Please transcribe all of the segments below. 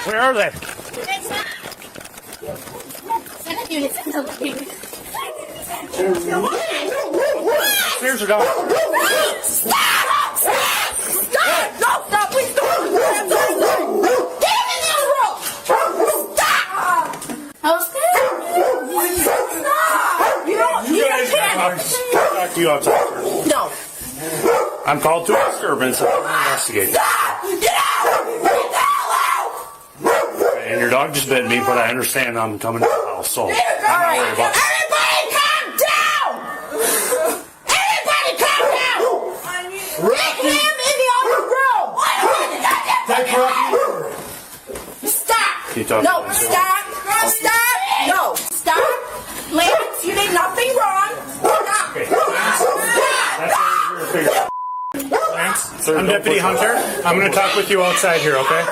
Where are they? Stairs are down. Stop! Stop! No, stop! Please don't! Get him in the other room! Stop! How's that? Stop! You can't. Talk to you outside. No. I'm called to a disturbance. I'm investigating. Stop! Get out! Get the hell out! And your dog just bit me, but I understand I'm coming to the house, so I'm not worried about it. Everybody calm down! Everybody calm down! Get him in the other room! Stop! No, stop! Stop! No, stop! Lance, you did nothing wrong! Stop! Lance, I'm Deputy Hunter. I'm going to talk with you outside here, okay?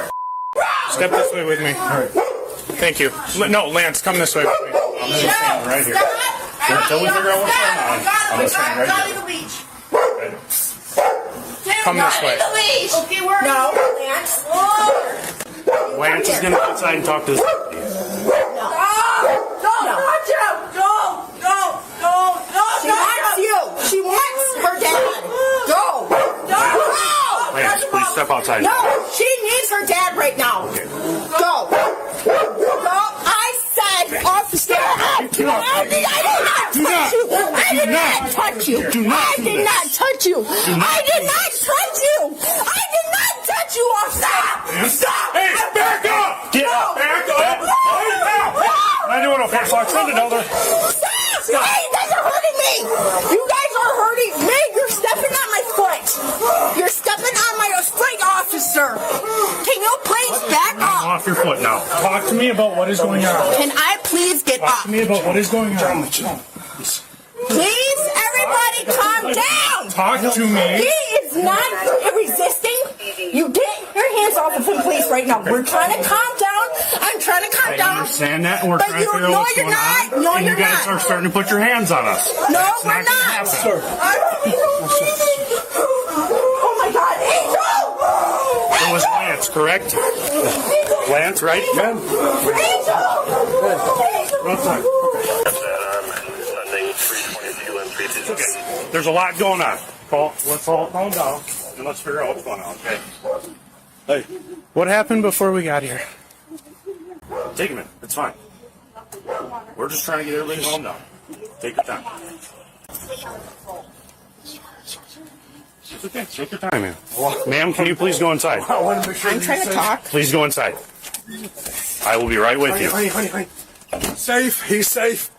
Step this way with me. All right. Thank you. No, Lance, come this way with me. I'm going to stand right here. Until we figure out what's going on, I'm going to stand right here. Come this way. Okay, no, Lance. Lance is going to go outside and talk to this. No. Watch out! Go! She wants you. She wants her dad. Go! Lance, please step outside. No, she needs her dad right now. Okay. Go! I said, officer, I did not touch you. I did not touch you. Officer. Stop! Hey, back up! Get up! Back up! I'm doing okay, so I tried to know that. Stop! Hey, you guys are hurting me! You guys are hurting me! You're stepping on my foot! You're stepping on my foot, officer! Can you please back up? I'm off your foot now. Talk to me about what is going on. Can I please get Talk up? to me about what is going on. Please, everybody calm down! Talk to me. He is not resisting. You get your hands off of him, please, right now. We're trying to calm down. I'm trying to calm down. I understand that, and we're But trying to figure out what's going on. No, and you're you guys not. are starting to put your hands on us. No, That's we're not. Gonna not. happen. Oh my God, Angel! It was Lance, correct? Lance, right? Yeah. Angel! Okay. There's a lot going on. Let's all calm down and let's figure out what's going on, okay? Hey. What happened before we got here? Take a minute. It's fine. We're just trying to get everybody calm down. Take your time. It's okay. Take your time, man. Ma'am, can you please go inside? I'm trying to talk. Please go inside. I will be right with you. Honey. Safe. He's safe.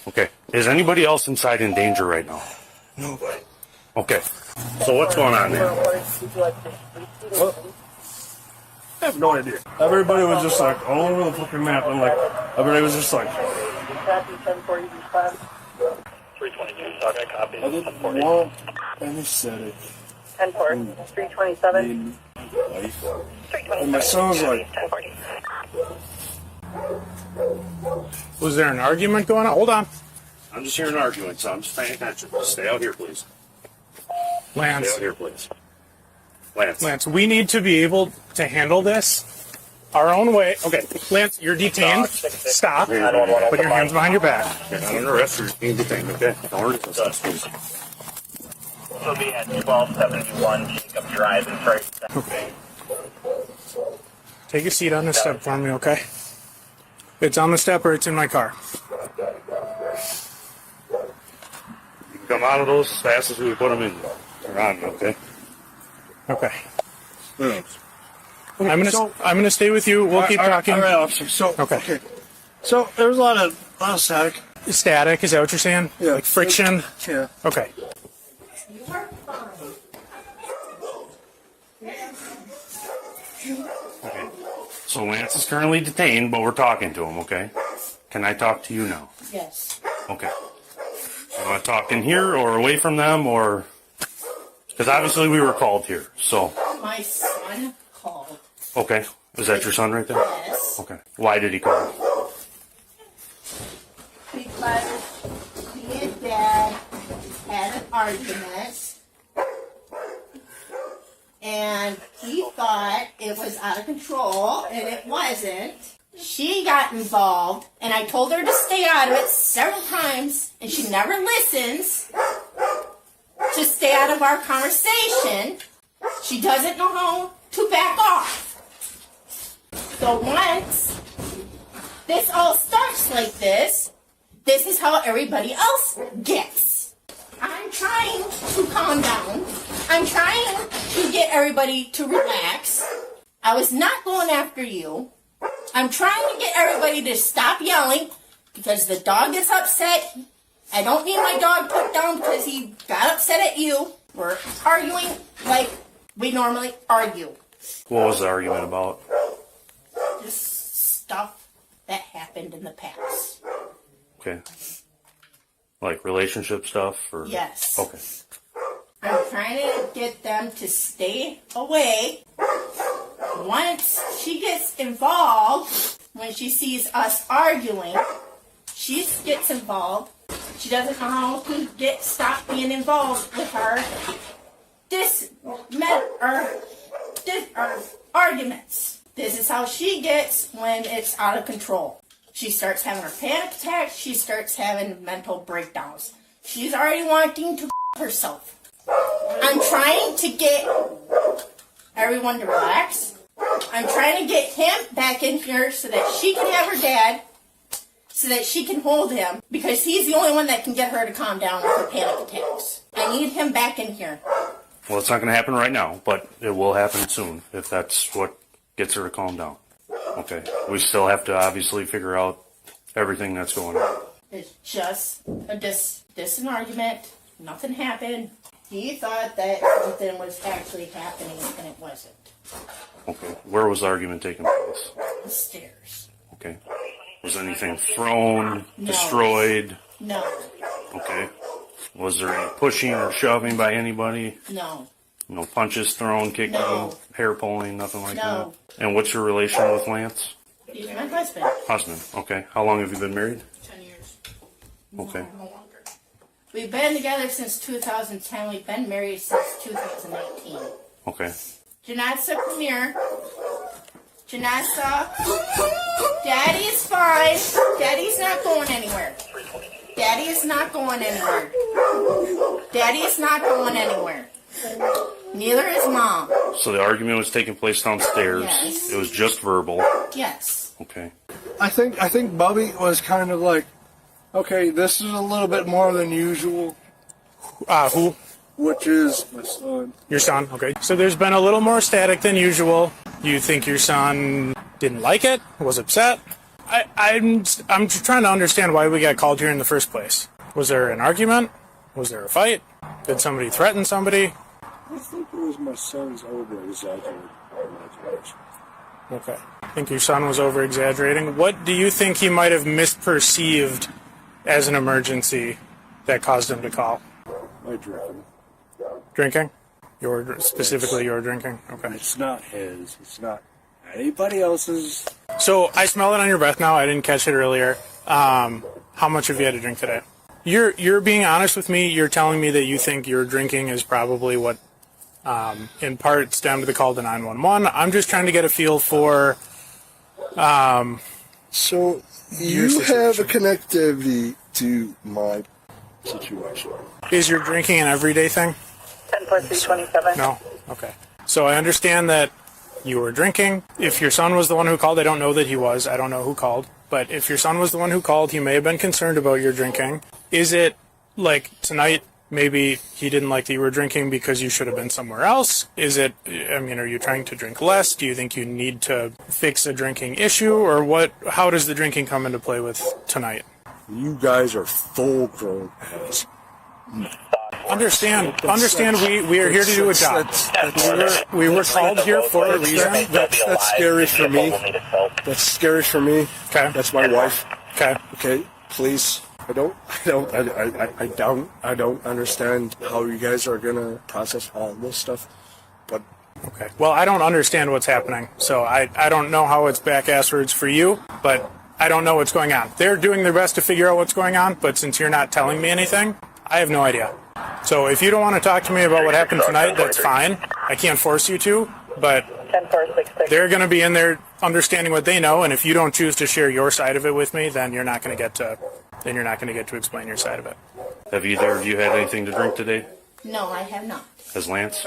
Okay. Is anybody else inside in danger right now? Nobody. Okay. So what's going on there? Well, I have no idea. Everybody was just like all over the fucking map, and like everybody was just like. 322, so I copy. I didn't want anesthetic. 10-4, 327. Life. 327. And my son was like. 1040. Was there an argument going on? Hold on. I'm just hearing arguing, so I'm just paying attention. Just stay out here, please. Lance. Stay out here, please. Lance, we need to be able to handle this our own way. Okay, Lance, you're detained. Stop. Put your hands behind your back. You're not under arrest. You're being detained, okay? Don't worry. Please. We'll be at 1271 Jacob Drive in Freight. Okay. Take a seat on the step for me, okay? It's on the step or it's in my car. You can come out of those as fast as we put them in. They're on, okay? Okay. I'm gonna stay with you. We'll keep talking. All right, officer. So Okay. So there was a lot of static. Static, is that what you're saying? Yeah. Like friction? Yeah. Okay. Okay. So Lance is currently detained, but we're talking to him, okay? Can I talk to you now? Yes. Okay. You want to talk in here or away from them, or... Because obviously we were called here, so... My son called. Okay. Is that your son right there? Yes. Okay. Why did he call? Because he and Dad had an argument, and He thought it was out of control, and it wasn't. She got involved, and I told her to stay out of it several times, and she never listens to stay out of our conversation. She doesn't know how to back off. So once this all starts like this is how everybody else gets. I'm trying to calm down. I'm trying to get everybody to relax. I was not going after you. I'm trying to get everybody to stop yelling because the dog is upset. I don't need my dog put down because he got upset at you. We're arguing like we normally argue. What was the argument about? Just stuff that happened in the past. Okay. Like relationship stuff? Or? Yes. Okay. I'm trying to get them to stay away. Once she gets involved, when she sees us arguing, she gets involved. She doesn't know how to stop being involved with her arguments. This is how she gets when it's out of control. She starts having her panic attacks. She starts having mental breakdowns. She's already wanting to herself. I'm trying to get everyone to relax. I'm trying to get him back in here so that she can have her dad, so that she can hold him, because he's the only one that can get her to calm down with her panic attacks. I need him back in here. Well, it's not going to happen right now, but it will happen soon if that's what gets her to calm down. Okay. We still have to obviously figure out everything that's going on. It's just an argument. Nothing happened. He thought that something was actually happening, and it wasn't. Okay. Where was the argument taking place? The stairs. Okay. Was anything thrown, No. destroyed? No. Okay. Was there any pushing or shoving by anybody? No. No punches thrown, kicking, No. hair pulling, nothing like No. that? And what's your relation with Lance? He's my husband. Husband. Okay. How long have you been married? 10 years. Okay. No longer. We've been together since 2010. We've been married since 2018. Okay. Janessa, come here. Janessa. Daddy is fine. Daddy's not going anywhere. Daddy is not going anywhere. Daddy is not going anywhere. Neither is Mom. So the argument was taking place downstairs. Yes. It was just verbal. Yes. Okay. I think Bubby was kind of like, okay, this is a little bit more than usual, Who? which is my son. Your son. Okay. So there's been a little more static than usual. You think your son didn't like it? Was upset? I'm just trying to understand why we got called here in the first place. Was there an argument? Was there a fight? Did somebody threaten somebody? I think it was my son's over-exaggerated imagination. Okay. I think your son was over-exaggerating. What do you think he might have misperceived as an emergency that caused him to call? My drinking. Drinking? Specifically your drinking? Okay. It's not his. It's not anybody else's. So I smell it on your breath now. I didn't catch it earlier. How much have you had to drink today? You're being honest with me. You're telling me that you think your drinking is probably what, in part, stemmed the call to 911. I'm just trying to get a feel for. So you have a connectivity to my situation. Is your drinking an everyday thing? 10+327. No. Okay. So I understand that you were drinking. If your son was the one who called, I don't know that he was. I don't know who called. But if your son was the one who called, he may have been concerned about your drinking. Is it like tonight, maybe he didn't like that you were drinking because you should have been somewhere else? Is it, are you trying to drink less? Do you think you need to fix a drinking issue? Or what? How does the drinking come into play with tonight? You guys are full-grown ass. Understand, we are here to do a job. We were called here for a reason. That's scary for me. That's scary for me. Okay. That's my wife. Okay. Okay, please. I don't understand how you guys are gonna process all this stuff, but Okay. Well, I don't understand what's happening, so I don't know how it's back-asswards for you, but I don't know what's going on. They're doing their best to figure out what's going on, but since you're not telling me anything, I have no idea. So if you don't want to talk to me about what happened tonight, that's fine. I can't force you to, but 10466. they're going to be in there understanding what they know, and if you don't choose to share your side of it with me, then you're not going to get to explain your side of it. Have either of you had anything to drink today? No, I have not. Has Lance?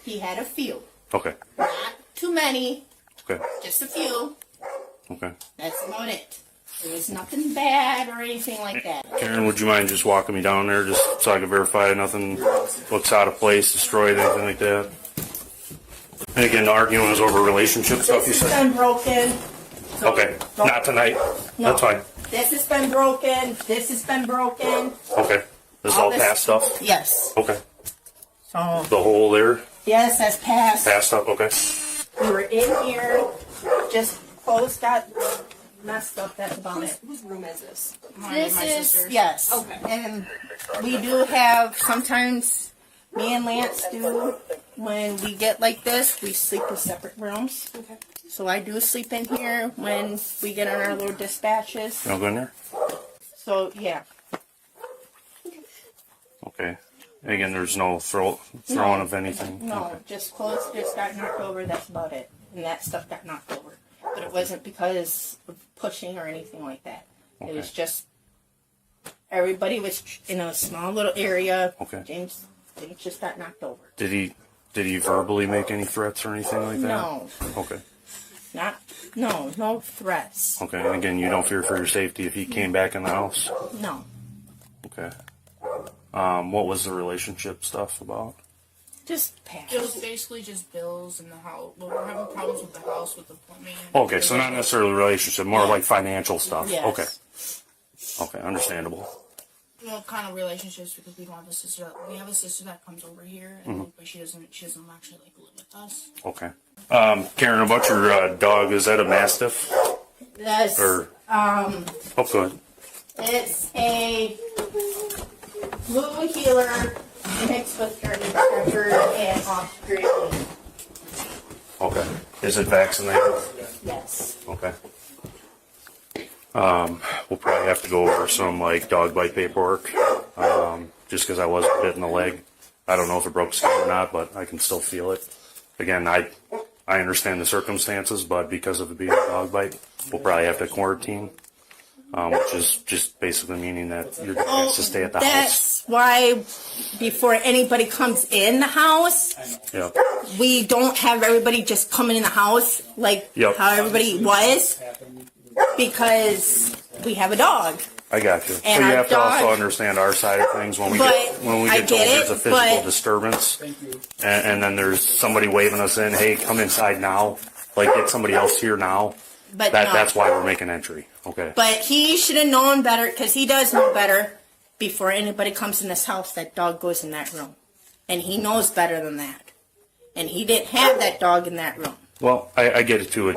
He had a few. Okay. Not too many, Okay. just a few. Okay. That's about it. There was nothing bad or anything like that. Karen, would you mind just walking me down there just so I can verify nothing looks out of place, destroyed, anything like that? And again, the arguing was over relationship stuff, you This has said? been broken. So Okay. don't- Not tonight. No. That's fine. This has been broken. This has been broken. Okay. This is all this- past stuff? Yes. Okay. So, The hole there, yes, that's past. past stuff, okay. We were in here, just clothes got messed up. That's about it. Whose room is this? This is, yes. Okay. And we do have, sometimes me and Lance do, when we get like this, we sleep in separate rooms. Okay. So I do sleep in here when we get on our little dispatches. You want to go in there? So, yeah. Okay. And again, there's no throwing of anything? No, Okay. just clothes just got knocked over, that's about it. And that stuff got knocked over. But it wasn't because of pushing or anything like that. It was Okay. just, everybody was in a small little area. Okay. James just got knocked over. Did he verbally make any threats or anything like that? No, Okay. no threats. Okay. And again, you don't fear for your safety if he came back in the house? No. Okay. What was the relationship stuff about? Just past. It was basically just bills in the house. Well, we're having problems with the house with the plumbing. Okay, so not necessarily relationship, more like financial stuff. Yes. Okay. Okay, understandable. Well, kind of relationships because we don't have a sister. We have a sister that comes over here, and but she doesn't actually like live with us. Okay. Karen, about your dog, is that a Mastiff? That's, Or oh, go ahead. it's a blue healer mixed with German Shepherd and Australian. Okay. Is it vaccinated? Yes. Okay. We'll probably have to go over some like dog bite paperwork, just because I was bit in the leg. I don't know if it broke skin or not, but I can still feel it. Again, I understand the circumstances, but because of it being a dog bite, we'll probably have to quarantine, which is just basically meaning that you're going to have to stay at the house. That's why before anybody comes in the house, Yeah. we don't have everybody just coming in the house like Yep. how everybody was, because we have a dog. I got you. So And you our have to also dog- understand our side of things when we But get I told get there's it, a physical but- disturbance, and then there's somebody waving us in. Hey, come inside now. Like get somebody else here now. But no. That's why we're making entry. Okay. But he should have known better, because he does know better. Before anybody comes in this house, that dog goes in that room, and he knows better than that. And he didn't have that dog in that room. Well, I get it too.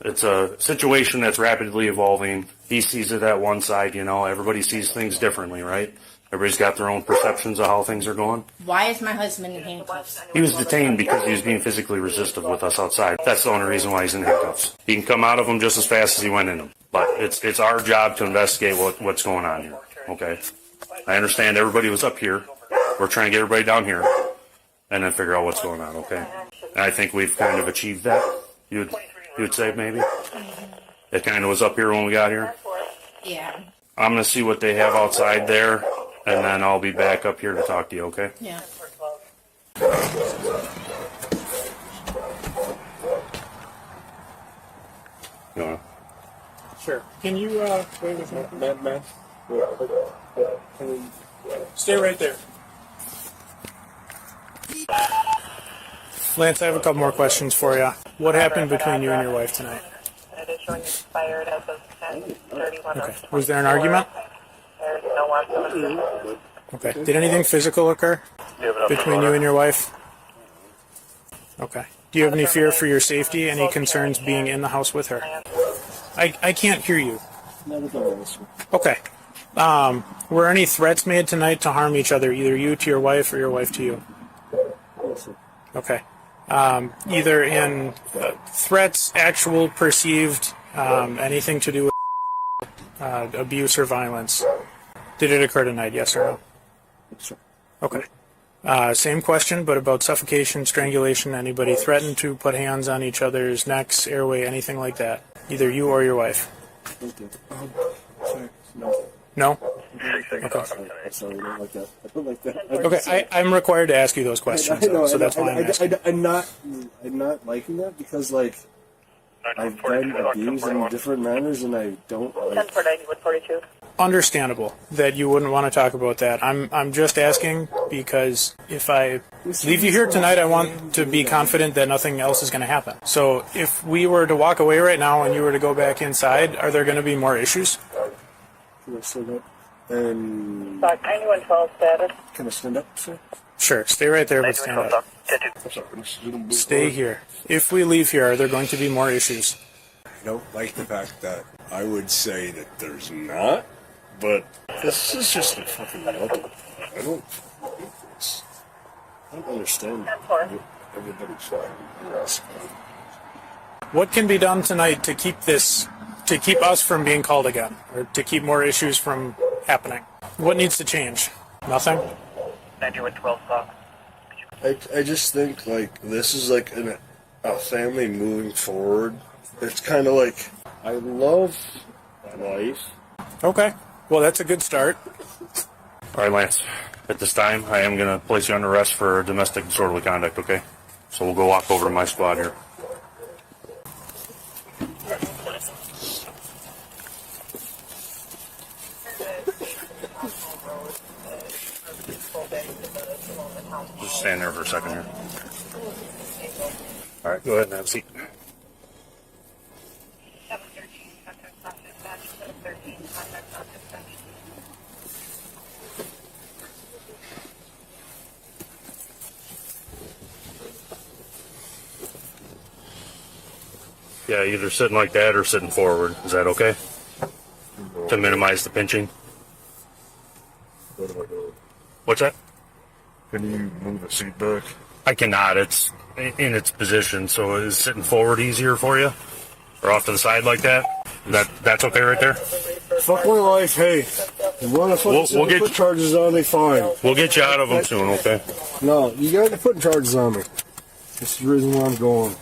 It's a situation that's rapidly evolving. He sees it at one side, everybody sees things differently, right? Everybody's got their own perceptions of how things are going. Why is my husband in handcuffs? He was detained because he was being physically resistive with us outside. That's the only reason why he's in handcuffs. He can come out of them just as fast as he went in them. But it's our job to investigate what's going on here, okay? I understand everybody was up here. We're trying to get everybody down here and then figure out what's going on, okay? And I think we've kind of achieved that, you would say maybe? It kind of was up here when we got here. Yeah. I'm going to see what they have outside there, and then I'll be back up here to talk to you, okay? Yeah. You wanna- Sure. Can you stay with me? Stay right there. Lance, I have a couple more questions for you. What happened between you and your wife tonight? It is showing expired as of 10:31. Okay. Was there an argument? There's no one. Okay. Did anything physical occur between you and your wife? Okay. Do you have any fear for your safety? Any concerns being in the house with her? I can't hear you. Okay. Were any threats made tonight to harm each other, either you to your wife or your wife to you? Okay. Either in threats, actual, perceived, anything to do with abuse or violence. Did it occur tonight, yes or no? Okay. Same question, but about suffocation, strangulation. Anybody threatened to put hands on each other's necks, airway, anything like that? Either you or your wife. No. No? Sorry, I don't like that. I don't like that. Okay, I'm required to ask you those questions, so that's why I'm asking. I'm not liking that because, like, I've been abused in different manners, and I don't like. 10-490-142. Understandable that you wouldn't want to talk about that. I'm just asking because if I leave you here tonight, I want to be confident that nothing else is going to happen. So if we were to walk away right now and you were to go back inside, are there going to be more issues? Can I stand up? And 9112 status. can I stand up, sir? Sure, stay right there, but stand up. Stay here. If we leave here, are there going to be more issues? I don't like the fact that I would say that there's not, but this is just a fucking level. I don't understand everybody's fucking. What can be done tonight to keep us from being called again, or to keep more issues from happening? What needs to change? Nothing? 9112 Fox. I just think, like, this is like a family moving forward. It's kind of like, I love my life. Okay, well that's a good start. All right, Lance. At this time, I am going to place you under arrest for domestic disorderly conduct, okay? So we'll go walk over to my squad here. Just stand there for a second here. All right, go ahead and have a seat. 713, contact process batch 713, contact process batch. Yeah, either sitting like that or sitting forward. Is that okay? To minimize the pinching. What do I do? What's that? Can you move the seat back? I cannot. It's in its position. So is sitting forward easier for you? Or off to the side like that? That's okay right there? Fuck my life, hey. You want to We'll get- put charges on me, fine. We'll get you out of them soon, okay? No, you got to put charges on me. This is the reason why I'm going.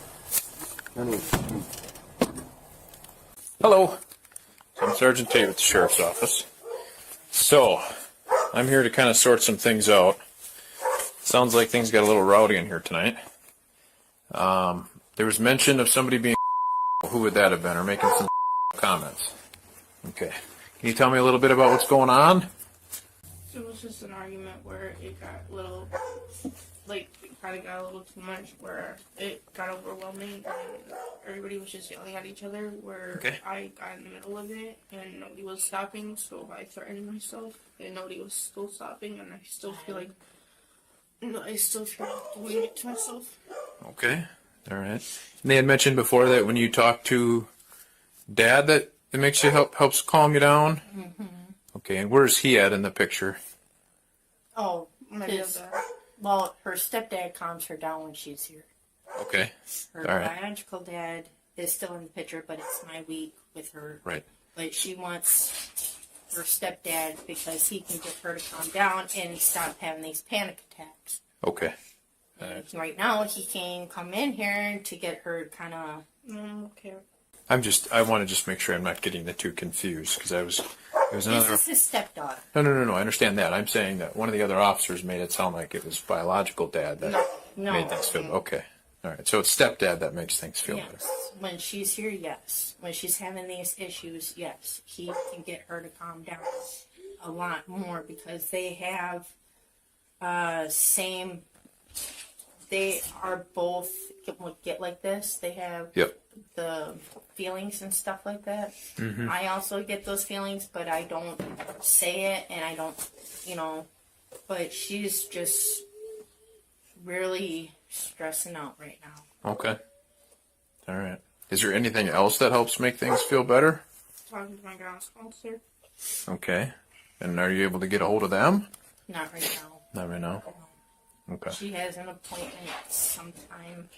Anyway. Hello, I'm Sergeant Tate at the Sheriff's Office. So, I'm here to kind of sort some things out. Sounds like things got a little rowdy in here tonight. There was mention of somebody being who would that have been, or making some comments. Okay, can you tell me a little bit about what's going on? It was just an argument where it got a little, like, it kind of got a little too much, where it got overwhelming, and everybody was just yelling at each other, where Okay. I got in the middle of it, and nobody was stopping, so I threatened myself, and nobody was still stopping, and I still feel like doing it to myself. Okay, all right. And they had mentioned before that when you talk to Dad, that it makes you helps calm you down. Mm-hmm. Okay, and where's he at in the picture? Oh, Maybe his, of well, her stepdad calms her down when she's here. Okay, Her all right, biological dad is still in the picture, but it's my week with her. right. But she wants her stepdad because he can get her to calm down and stop having these panic attacks. Okay, And right now, he can come in here to get her kind of. Okay. I want to just make sure I'm not getting the two confused, because there was another. This is his stepdaughter. No, I understand that. I'm saying that one of the other officers made it sound like it was biological dad that No. made things feel okay. All right, so it's stepdad that makes things feel better. Yes. When she's here, yes. When she's having these issues, yes. He can get her to calm down a lot more because they have same. They are both get like this. They have Yep. the feelings and stuff like that. Mm-hmm. I also get those feelings, but I don't say it, and I don't, But she's just really stressing out right now. Okay. All right. Is there anything else that helps make things feel better? Talking to my ground sponsor. Okay. And are you able to get a hold of them? Not right now. Not right now. Okay. She has an appointment sometime.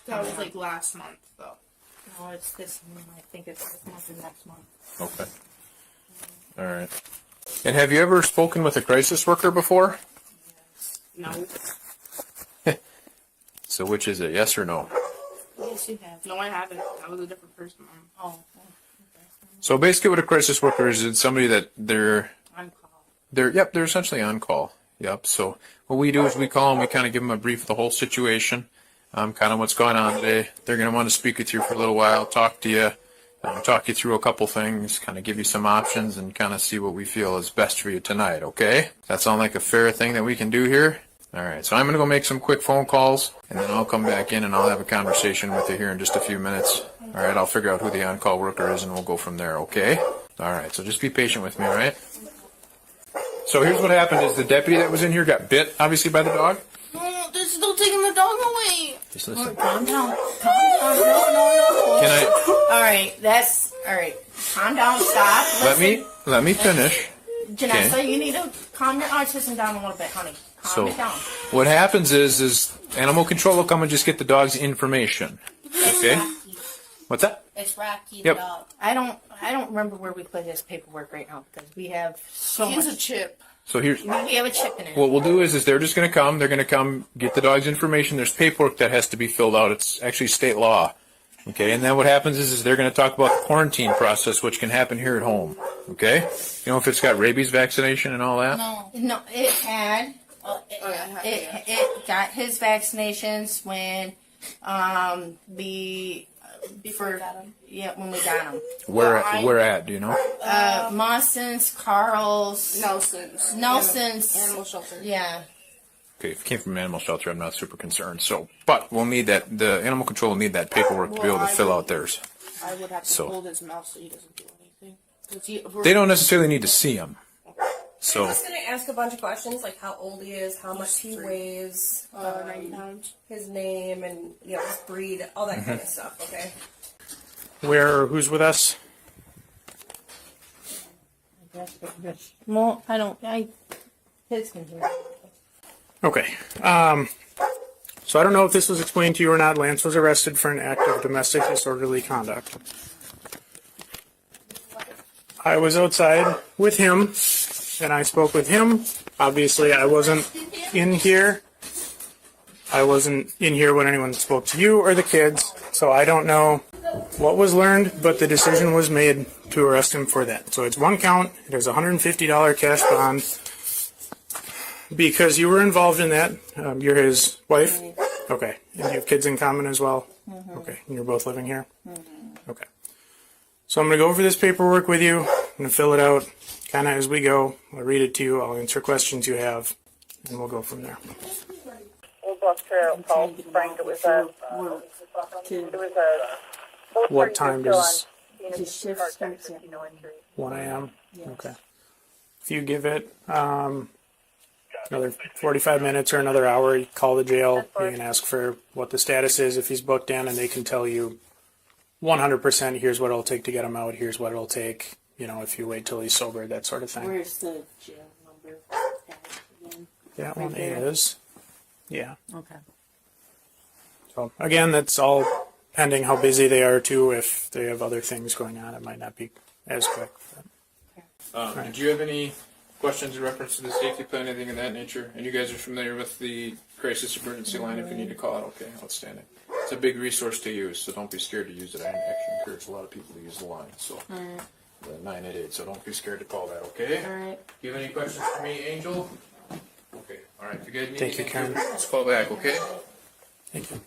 That was like last month, though. No, it's this month. I think it's this month or next month. Okay. All right. And have you ever spoken with a crisis worker before? No. So which is it? Yes or no? Yes, you have. No, I haven't. That was a different person. Oh, So basically, what a crisis worker is, it's somebody that they're On call. they're essentially on call. Yep. So what we do is we call them. We kind of give them a brief of the whole situation, kind of what's going on today. They're going to want to speak with you for a little while, talk to you, talk you through a couple things, kind of give you some options, and kind of see what we feel is best for you tonight. Okay? That sound like a fair thing that we can do here? All right. So I'm going to go make some quick phone calls, and then I'll come back in and I'll have a conversation with you here in just a few minutes. All right. I'll figure out who the on-call worker is, and we'll go from there. Okay? All right. So just be patient with me. All right? So here's what happened: is the deputy that was in here got bit, obviously, by the dog. No, they're still taking the dog away. Just listen. calm down. Calm down. No. Can I? All right, that's all right. Calm down. Stop. Let me finish. Janessa, Okay. you need to calm your autism down a little bit, honey. Calm So it down. what happens is animal control will come and just get the dog's information. Okay. What's that? It's Rocky Yep. the dog. I don't remember where we put his paperwork right now because we have so He's much. a chip. So here's We have a chip in it. what we'll do is they're just going to come. They're going to come get the dog's information. There's paperwork that has to be filled out. It's actually state law. Okay. And then what happens is they're going to talk about the quarantine process, which can happen here at home. Okay. You know, if it's got rabies vaccination and all that. No, it had. It got his vaccinations when when we got him. Where at? Do you know? Mawson's, Carl's, Nelson's. Animal shelter. yeah. Okay, if it came from an animal shelter, I'm not super concerned. So, but we'll need that. The animal control will need that paperwork to be able to fill out theirs. I would have to So- hold his mouth so he doesn't do anything. 'Cause They don't necessarily need to see them. So. I'm just gonna ask a bunch of questions like how old he is, how much he weighs, 90 pounds. his name, and his breed, all that kind of stuff. Okay. Where or who's with us? Well, kids can hear. Okay. So I don't know if this was explained to you or not. Lance was arrested for an act of domestic disorderly conduct. I was outside with him, and I spoke with him. Obviously, I wasn't in here. I wasn't in here when anyone spoke to you or the kids, so I don't know what was learned, but the decision was made to arrest him for that. So it's one count. It is a $150 cash bond. Because you were involved in that, you're his wife? Okay. And you have kids in common as well? Okay. And you're both living here? Okay. So I'm going to go over this paperwork with you. I'm going to fill it out kind of as we go. I'll read it to you. I'll answer questions you have, and we'll go from there. What time does His shift starts at 1 a.m.? Okay. If you give it another 45 minutes or another hour, you call the jail. You can ask for what the status is if he's booked in, and they can tell you 100% here's what it'll take to get him out, here's what it'll take, if you wait till he's sober, that sort of thing. Where's the jail number? That one is, yeah. Okay. So again, that's all pending how busy they are too. If they have other things going on, it might not be as quick. Did you have any questions in reference to the safety plan, anything of that nature? And you guys are familiar with the crisis emergency line if you need to call it? Okay, outstanding. It's a big resource to use, so don't be scared to use it. I actually encourage a lot of people to use the line, so the 988, so don't be scared to call that, okay? All right. Do you have any questions for me, Angel? Okay, all right. If you guys need Thank you, anything, Karen. let's call back, okay? Thank you.